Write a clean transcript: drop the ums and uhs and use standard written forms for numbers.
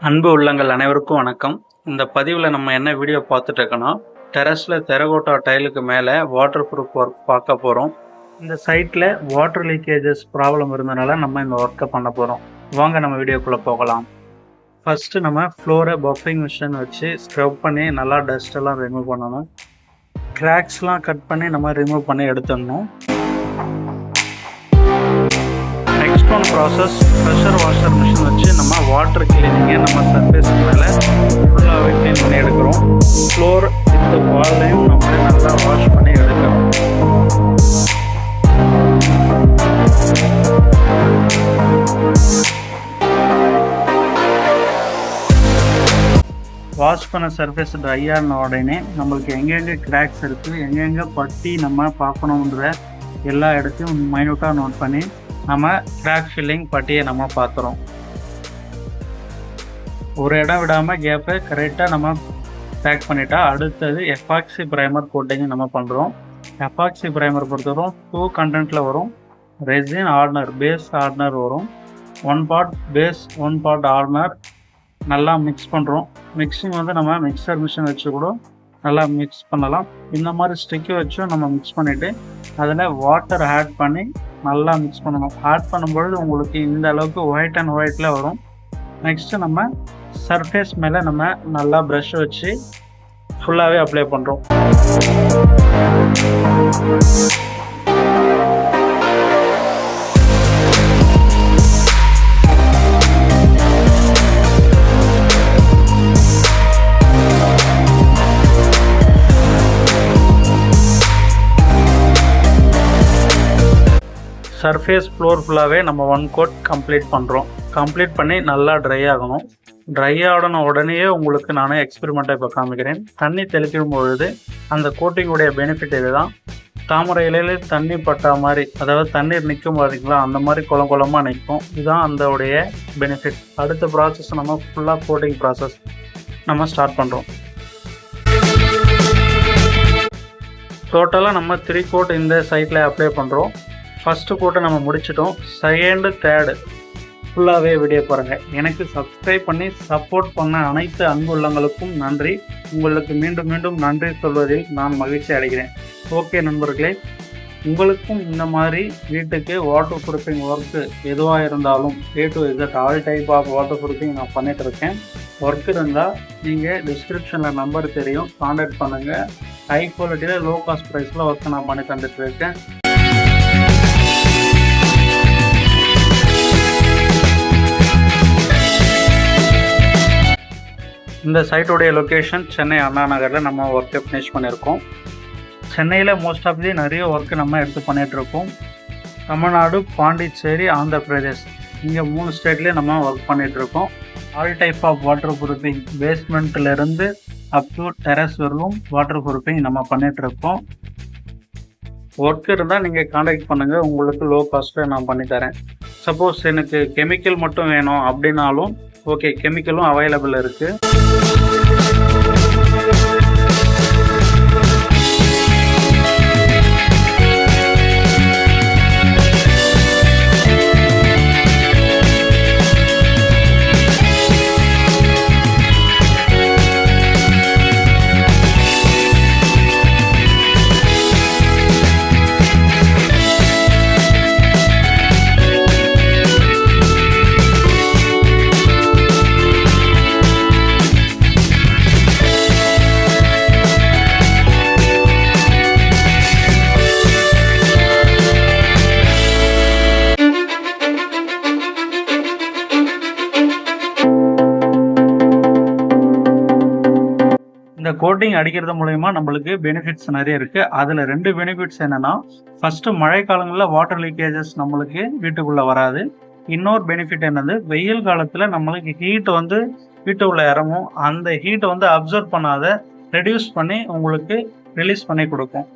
அன்பு உள்ளங்கள் அனைவருக்கும் வணக்கம். இந்த பதிவில் நம்ம என்ன வீடியோ பார்த்துட்டு இருக்கோன்னா, டெரஸில் டெரகோட்டா டைலுக்கு மேலே வாட்டர் ப்ரூஃப் ஒர்க் பார்க்க போகிறோம். இந்த சைட்டில் வாட்டர் லீக்கேஜஸ் ப்ராப்ளம் இருந்தனால நம்ம இந்த ஒர்க்கை பண்ண போகிறோம். வாங்க நம்ம வீடியோக்குள்ளே போகலாம். ஃபஸ்ட்டு நம்ம ஃப்ளோரை பஃபிங் மிஷின் வச்சு ஸ்க்ரப் பண்ணி நல்லா டஸ்ட்டெல்லாம் ரிமூவ் பண்ணணும். கிராக்ஸ்லாம் கட் பண்ணி நம்ம ரிமூவ் பண்ணி எடுத்துடணும். Next one process pressure washer machine வச்சு நம்ம வாட்டர் கிளீனிங்கை நம்ம சர்ஃபேஸ் மேலே ஃபுல்லாகவே க்ளீன் பண்ணி எடுக்கிறோம். ஃப்ளோர் வித் வால்லையும் நம்ம நல்லா வாஷ் பண்ணி எடுக்கிறோம். வாஷ் பண்ண சர்ஃபேஸ் ட்ரை ஆன உடனே நம்மளுக்கு எங்கெங்கே கிராக்ஸ் இருக்குது, எங்கெங்கே பட்டி நம்ம பார்க்கணுன்ற எல்லா இடத்தையும் மைனூட்டாக நோட் பண்ணி நம்ம கிராக் ஃபில்லிங் பட்டியை நம்ம பார்க்குறோம். ஒரு இடம் விடாமல் கேப்பை கரெக்டாக நம்ம பேக் பண்ணிட்டா அடுத்தது எபாக்சி ப்ரைமர் கோட்டிங் நம்ம பண்ணுறோம். எபாக்சி ப்ரைமர் பொறுத்தவரை 2 கண்டென்ட்டில் வரும். ரெசின் ஹார்ட்னர், பேஸ் ஹார்ட்னர் வரும். 1 part பேஸ் 1 part ஹார்ட்னர் நல்லா மிக்ஸ் பண்ணுறோம். மிக்சிங் நம்ம மிக்சர் மிஷின் வச்சு கூட நல்லா மிக்ஸ் பண்ணலாம். இந்த மாதிரி ஸ்டிக்கை வச்சும் நம்ம மிக்ஸ் பண்ணிவிட்டு அதில் வாட்டர் ஆட் பண்ணி நல்லா மிக்ஸ் பண்ணணும். ஆட் பண்ணும்பொழுது உங்களுக்கு இந்த அளவுக்கு ஒயிட் அண்ட் ஒயிட்டில் வரும். நெக்ஸ்ட்டு நம்ம சர்ஃபேஸ் மேலே நம்ம நல்லா ப்ரஷ் வச்சு ஃபுல்லாகவே அப்ளை பண்ணுறோம். சர்ஃபேஸ் ஃப்ளோர் ஃபுல்லாகவே நம்ம 1 coat கம்ப்ளீட் பண்ணுறோம். கம்ப்ளீட் பண்ணி நல்லா ட்ரை ஆகணும். ட்ரை ஆகின உடனே உங்களுக்கு நான் எக்ஸ்பெரிமெண்ட்டை இப்போ காமிக்கிறேன். தண்ணி தெளிக்கும் பொழுது அந்த கோட்டிங்குடைய பெனிஃபிட் இது தான். தாமரை இலையில தண்ணி பட்டா மாதிரி, அதாவது தண்ணீர் நிற்கும் பார்த்தீங்களா, அந்த மாதிரி குளமாக நிற்கும். இதுதான் அதோடைய பெனிஃபிட். அடுத்த ப்ராசஸ் நம்ம ஃபுல்லாக கோட்டிங் ப்ராசஸ் நம்ம ஸ்டார்ட் பண்ணுறோம். டோட்டலாக நம்ம 3 coat இந்த சைட்டில் அப்ளை பண்ணுறோம். ஃபஸ்ட்டு கோட்டை நம்ம முடிச்சிட்டோம். செகண்டு தேர்டு ஃபுல்லாகவே வீடியோ பாருங்கள். எனக்கு சப்ஸ்கிரைப் பண்ணி சப்போர்ட் பண்ண அனைத்து அன்பு உள்ளங்களுக்கும் நன்றி. உங்களுக்கு மீண்டும் மீண்டும் நன்றி சொல்வதில் நான் மகிழ்ச்சி அடைகிறேன். ஓகே நண்பர்களே, உங்களுக்கும் இந்த மாதிரி வீட்டுக்கு வாட்டர் ப்ரூஃபிங் ஒர்க்கு எதுவாக இருந்தாலும் A to Z all type of water proofing நான் பண்ணிகிட்டு இருக்கேன். ஒர்க் இருந்தால் நீங்கள் டிஸ்கிரிப்ஷனில் நம்பர் தெரியும், கான்டாக்ட் பண்ணுங்கள். ஹை குவாலிட்டியில் லோ காஸ்ட் ப்ரைஸில் ஒர்க்கு நான் பண்ணி தந்துட்டு இருக்கேன். இந்த சைட்டோடைய லொக்கேஷன் சென்னை அண்ணா நகரில் நம்ம ஒர்க்கை ஃபினிஷ் பண்ணியிருக்கோம். சென்னையில் மோஸ்ட் ஆஃப் நிறைய ஒர்க்கு நம்ம எடுத்து பண்ணிகிட்ருக்கோம். தமிழ்நாடு, பாண்டிச்சேரி, ஆந்திர பிரதேஷ், இங்கே 3 ஸ்டேட்லேயே நம்ம ஒர்க் பண்ணிகிட்ருக்கோம். All type of water proofing, பேஸ்மெண்ட்லேருந்து அப் டு டெரஸ் வரலும் வாட்டர் ப்ரூஃபிங் நம்ம பண்ணிகிட்ருக்கோம். ஒர்க் இருந்தால் நீங்கள் கான்டாக்ட் பண்ணுங்கள், உங்களுக்கு லோ காஸ்ட்டில் நான் பண்ணித்தரேன். சப்போஸ் எனக்கு கெமிக்கல் மட்டும் வேணும் அப்படின்னாலும் ஓகே, கெமிக்கலும் அவைலபிள் இருக்குது. இந்த கோட்டிங் அடிக்கிறது மூலயமா நம்மளுக்கு பெனிஃபிட்ஸ் நிறைய இருக்குது. அதில் 2 பெனிஃபிட்ஸ் என்னென்னா, ஃபஸ்ட்டு மழை காலங்களில் வாட்டர் லீக்கேஜஸ் நம்மளுக்கு வீட்டுக்குள்ளே வராது. இன்னொரு பெனிஃபிட் என்னது, வெயில் காலத்தில் நம்மளுக்கு ஹீட் வீட்டுக்குள்ளே இறங்கும். அந்த ஹீட்டை அப்சர்வ் பண்ணாத ரெடியூஸ் பண்ணி உங்களுக்கு ரிலீஸ் பண்ணி கொடுக்கும்.